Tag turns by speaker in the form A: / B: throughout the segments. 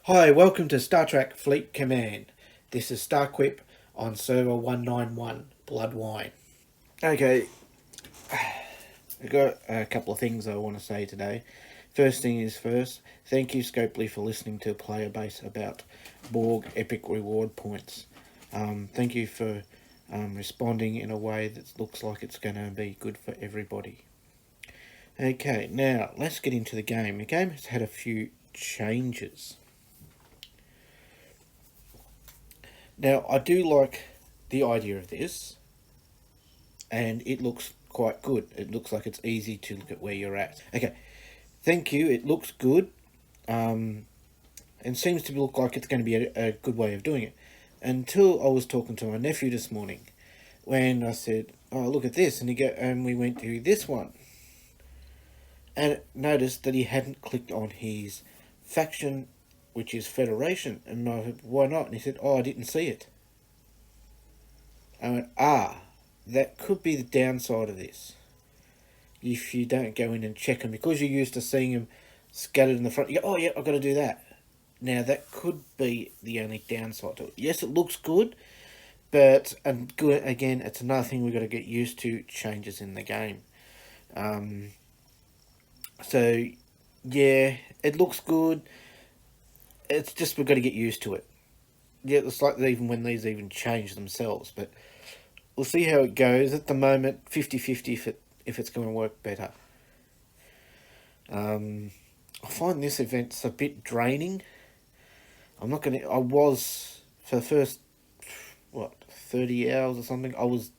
A: Hi, welcome to Star Trek Fleet Command. This is Starquip on server 191, Blood Wine. Okay, I've got a couple of things I want to say today. First thing is first, thank you Scopely for listening to Player Base about Borg Epic Reward Points. Thank you for responding in a way that looks like it's going to be good for everybody. Okay, now let's get into the game. The game has had a few changes. Now, I do like the idea of this, and it looks quite good. It looks like it's easy to look at where you're at. Okay, thank you. It looks good, and seems to look like it's going to be a good way of doing it. Until I was talking to my nephew this morning, when I said, "Oh, look at this," and we went to this one, and noticed that he hadn't clicked on his faction, which is Federation, and I said, "Why not?" And he said, "Oh, I didn't see it." I went, that could be the downside of this. If you don't go in and check them, because you're used to seeing them scattered in the front, you go, "Oh yeah, I've got to do that." Now that could be the only downside to it. Yes, it looks good, but good again, it's another thing we've got to get used to, changes in the game. So yeah, it looks good. It's just we've got to get used to it. Yeah, it's like even when these even change themselves, but we'll see how it goes. At the moment, 50-50 if it's going to work better. I find this event's a bit draining. I was, for the first, 30 hours or something, I was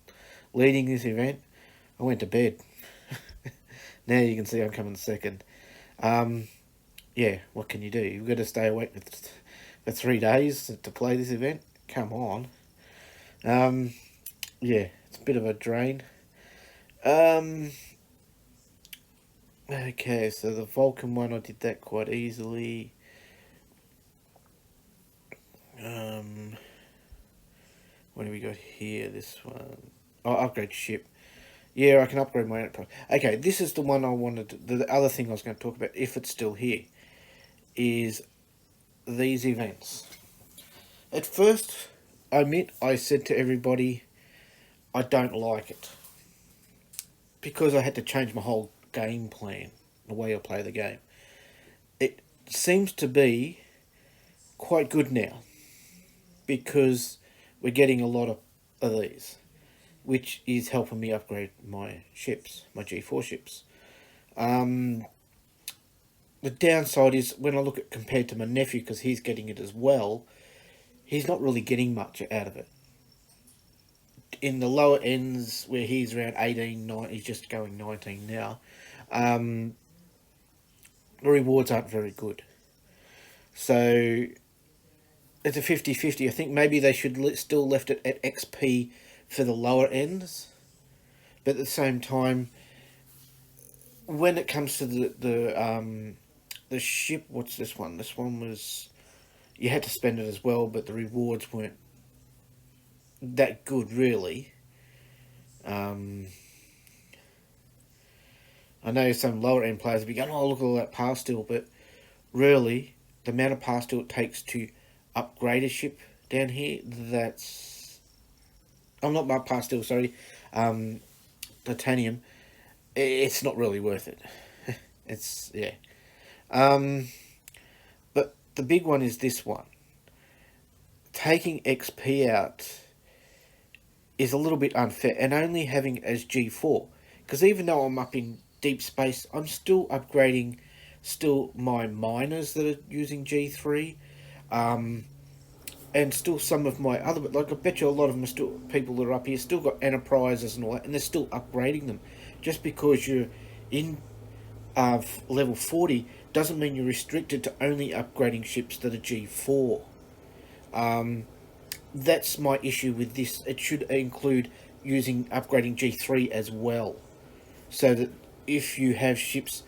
A: leading this event. I went to bed. Now you can see I'm coming second. Yeah, what can you do? You've got to stay awake for 3 days to play this event. Come on. Yeah, it's a bit of a drain. Okay, so the Vulcan one, I did that quite easily. What do we got here? This one. Oh, upgrade ship. Yeah, I can upgrade my enterprise. Okay, this is the one I wanted to, the other thing I was going to talk about, if it's still here, is these events. At first, I admit, I said to everybody, I don't like it. Because I had to change my whole game plan, the way I play the game. It seems to be quite good now, because we're getting a lot of these, which is helping me upgrade my ships, my G4 ships. The downside is when I look at compared to my nephew, because he's getting it as well, he's not really getting much out of it. In the lower ends, where he's around 18, 9, he's just going 19 now, the rewards aren't very good. So it's a 50-50. I think maybe they should still left it at XP for the lower ends, but at the same time, when it comes to the ship, what's this one? This one was, you had to spend it as well, but the rewards weren't that good, really. I know some lower end players will be going, "Oh, look at all that power steel," but really, the amount of power steel it takes to upgrade a ship down here, that's... I'm not my power steel, sorry. Titanium. It's not really worth it. It's, yeah. But the big one is this one. Taking XP out is a little bit unfair, and only having it as G4. Because even though I'm up in deep space, I'm still upgrading my miners that are using G3. And still some of my other, like I bet you a lot of them are still, people that are up here still got enterprises and all that, and they're still upgrading them. Just because you're in level 40 doesn't mean you're restricted to only upgrading ships that are G4. That's my issue with this. It should include upgrading G3 as well, so that if you have ships,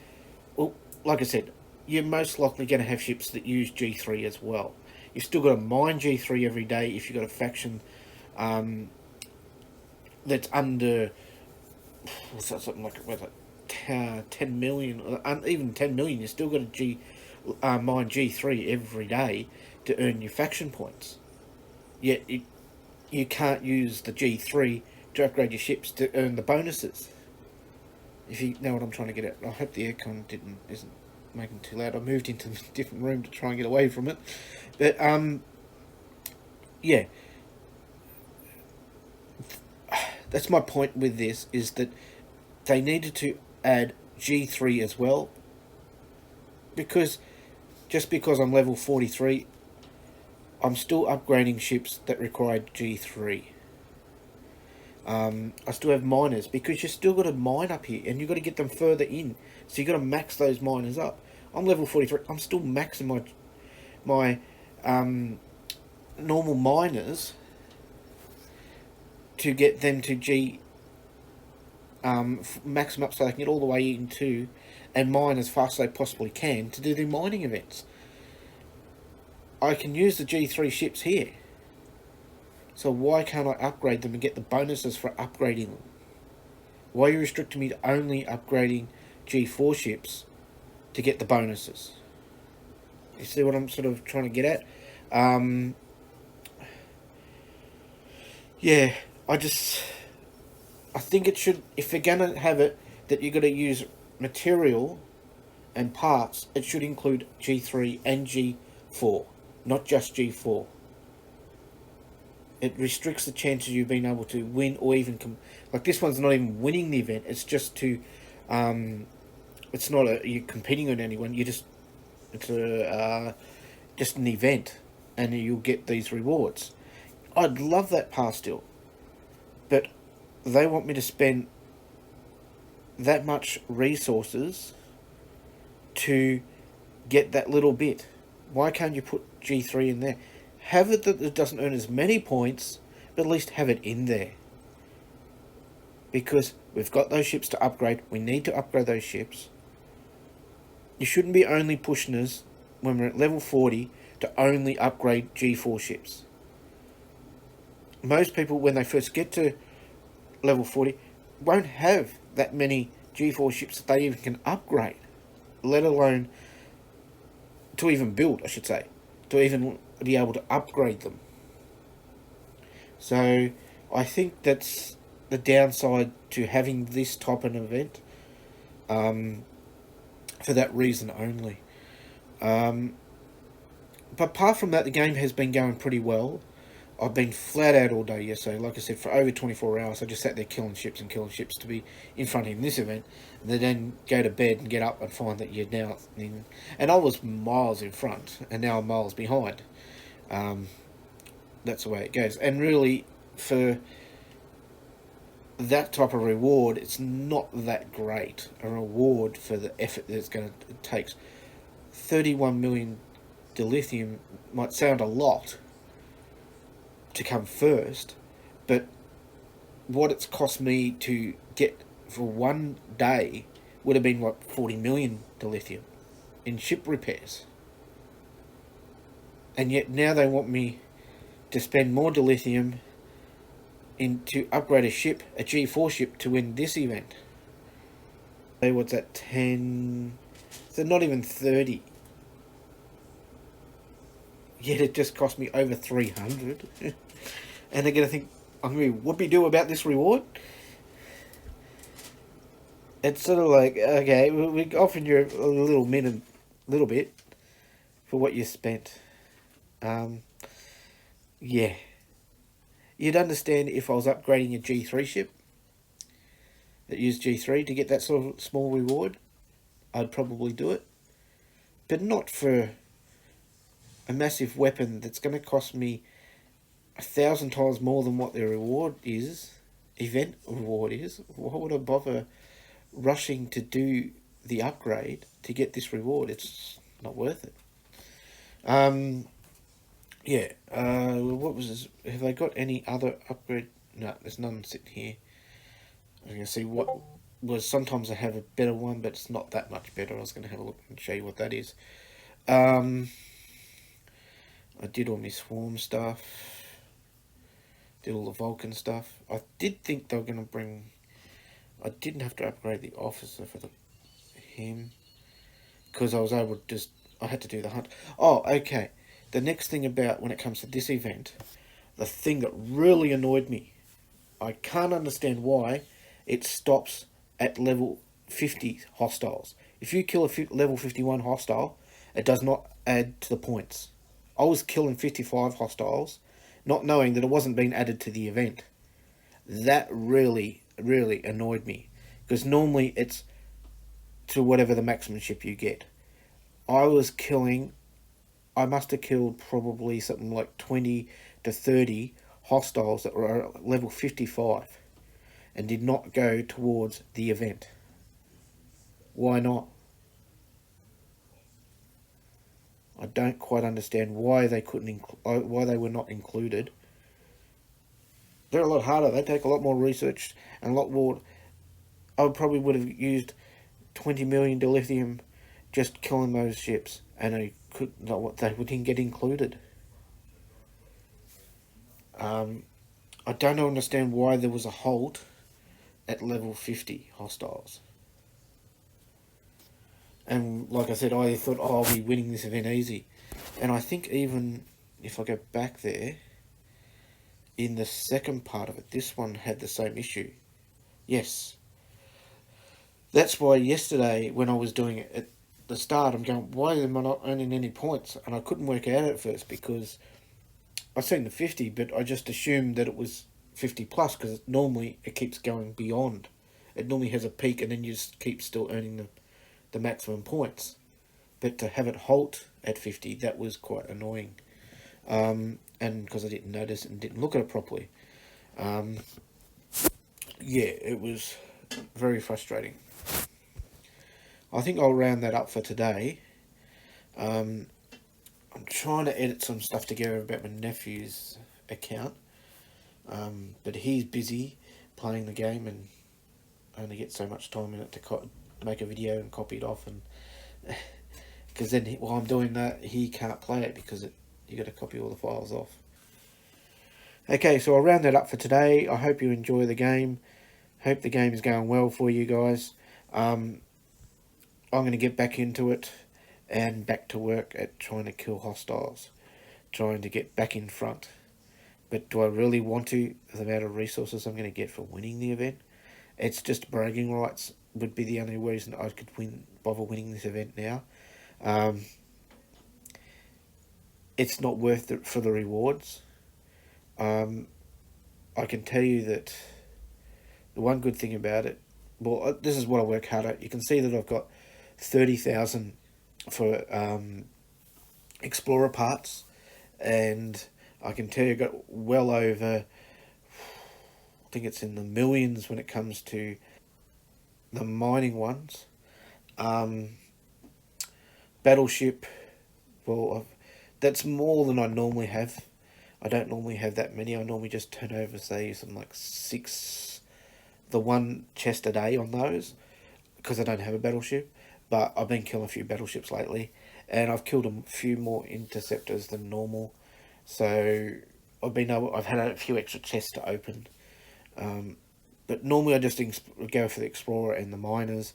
A: well, like I said, you're most likely going to have ships that use G3 as well. You've still got to mine G3 every day if you've got a faction that's under, what's that, something like, 10 million, even 10 million, you still got a mine G3 every day to earn your faction points. Yet you can't use the G3 to upgrade your ships to earn the bonuses. If you know what I'm trying to get at. I hope the aircon isn't making too loud. I moved into a different room to try and get away from it. But yeah, that's my point with this, is that they needed to add G3 as well, because just because I'm level 43, I'm still upgrading ships that required G3. I still have miners, because you still got to mine up here, and you've got to get them further in. So you've got to max those miners up. I'm level 43. I'm still maxing my normal miners to get them to G, max them up so they can get all the way into and mine as fast as they possibly can to do the mining events. I can use the G3 ships here. So why can't I upgrade them and get the bonuses for upgrading them? Why are you restricting me to only upgrading G4 ships to get the bonuses? You see what I'm sort of trying to get at? Yeah, I think it should, if you're going to have it, that you've got to use material and parts, it should include G3 and G4, not just G4. It restricts the chances of you being able to win, or even like this one's not even winning the event. It's just to, it's not you're competing on anyone. It's just an event, and you'll get these rewards. I'd love that pass still, but they want me to spend that much resources to get that little bit. Why can't you put G3 in there? Have it that it doesn't earn as many points, but at least have it in there. Because we've got those ships to upgrade. We need to upgrade those ships. You shouldn't be only pushing us when we're at level 40 to only upgrade G4 ships. Most people, when they first get to level 40, won't have that many G4 ships that they even can upgrade. Let alone to even build, I should say. To even be able to upgrade them. So I think that's the downside to having this type of event, for that reason only. But apart from that, the game has been going pretty well. I've been flat out all day yesterday. Like I said, for over 24 hours, I just sat there killing ships to be in front in this event, and then go to bed and get up and find that you're now in. And I was miles in front, and now I'm miles behind. That's the way it goes. And really, for that type of reward, it's not that great a reward for the effort that it takes. 31 million dilithium might sound a lot to come first, but what it's cost me to get for one day would have been what, 40 million dilithium in ship repairs. And yet now they want me to spend more dilithium to upgrade a ship, a G4 ship, to win this event. So what's that, 10? So not even 30. Yet it just cost me over 300. And they're going to think, I'm going to be whoopie-doo about this reward? It's sort of like, okay, we're offering you a little bit for what you spent. Yeah. You'd understand if I was upgrading a G3 ship that used G3 to get that sort of small reward. I'd probably do it. But not for a massive weapon that's going to cost me 1,000 times more than what the reward is, event reward is. Why would I bother rushing to do the upgrade to get this reward? It's not worth it. Yeah, what was this? Have they got any other upgrade? No, there's none sitting here. I was going to see what was. Sometimes I have a better one, but it's not that much better. I was going to have a look and show you what that is. I did all my swarm stuff. Did all the Vulcan stuff. I did think they were going to bring... I didn't have to upgrade the officer for him, because I was able to just I had to do the hunt. Oh, okay. The next thing about when it comes to this event, the thing that really annoyed me, I can't understand why it stops at level 50 hostiles. If you kill a level 51 hostile, it does not add to the points. I was killing 55 hostiles, not knowing that it wasn't being added to the event. That really, really annoyed me. Because normally it's to whatever the maximum ship you get. I must have killed probably something like 20 to 30 hostiles that were level 55 and did not go towards the event. Why not? I don't quite understand why they couldn't why they were not included. They're a lot harder. They take a lot more research and a lot more. I probably would have used 20 million dilithium just killing those ships, and they wouldn't get included. I don't understand why there was a halt at level 50 hostiles. And like I said, I thought, oh, I'll be winning this event easy. And I think even if I go back there, in the second part of it, this one had the same issue. Yes. That's why yesterday, when I was doing it at the start, I'm going, why am I not earning any points? And I couldn't work out at first because I seen the 50, but I just assumed that it was 50 plus because normally it keeps going beyond. It normally has a peak and then you just keep still earning the maximum points. But to have it halt at 50, that was quite annoying. And because I didn't notice and didn't look at it properly. Yeah, it was very frustrating. I think I'll round that up for today. I'm trying to edit some stuff together about my nephew's account. But he's busy playing the game and only gets so much time in it to make a video and copy it off, and because then while I'm doing that, he can't play it because you got to copy all the files off. Okay, so I'll round that up for today. I hope you enjoy the game. Hope the game is going well for you guys. I'm going to get back into it and back to work at trying to kill hostiles, trying to get back in front. But do I really want to, the amount of resources I'm going to get for winning the event? It's just bragging rights would be the only reason I could bother winning this event now. It's not worth it for the rewards. I can tell you that the one good thing about it, well, this is what I work hard at. You can see that I've got 30,000 for Explorer parts, and I can tell you I've got well over, I think it's in the millions when it comes to the mining ones. Battleship, well, that's more than I normally have. I don't normally have that many. I normally just turn over, say, something like 6, the one chest a day on those, because I don't have a battleship. But I've been killing a few battleships lately, and I've killed a few more interceptors than normal. So I've had a few extra chests to open. But normally I just go for the Explorer and the miners,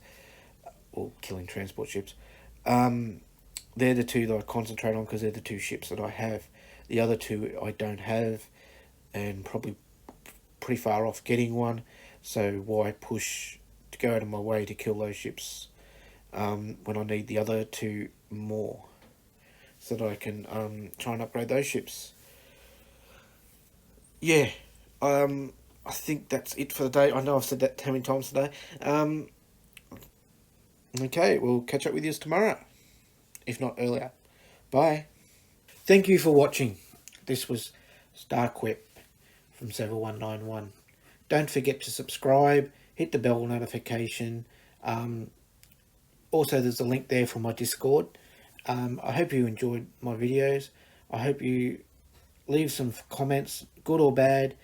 A: or killing transport ships. They're the two that I concentrate on because they're the two ships that I have. The other two I don't have, and probably pretty far off getting one. So why push to go out of my way to kill those ships when I need the other two more, so that I can try and upgrade those ships. Yeah, I think that's it for the day. I know I've said that 10 many times today. Okay, we'll catch up with you tomorrow, if not earlier. Bye. Thank you for watching. This was Starquip from Server 191. Don't forget to subscribe, hit the bell notification. Also, there's a link there for my Discord. I hope you enjoyed my videos. I hope you leave some comments, good or bad.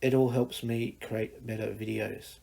A: It all helps me create better videos.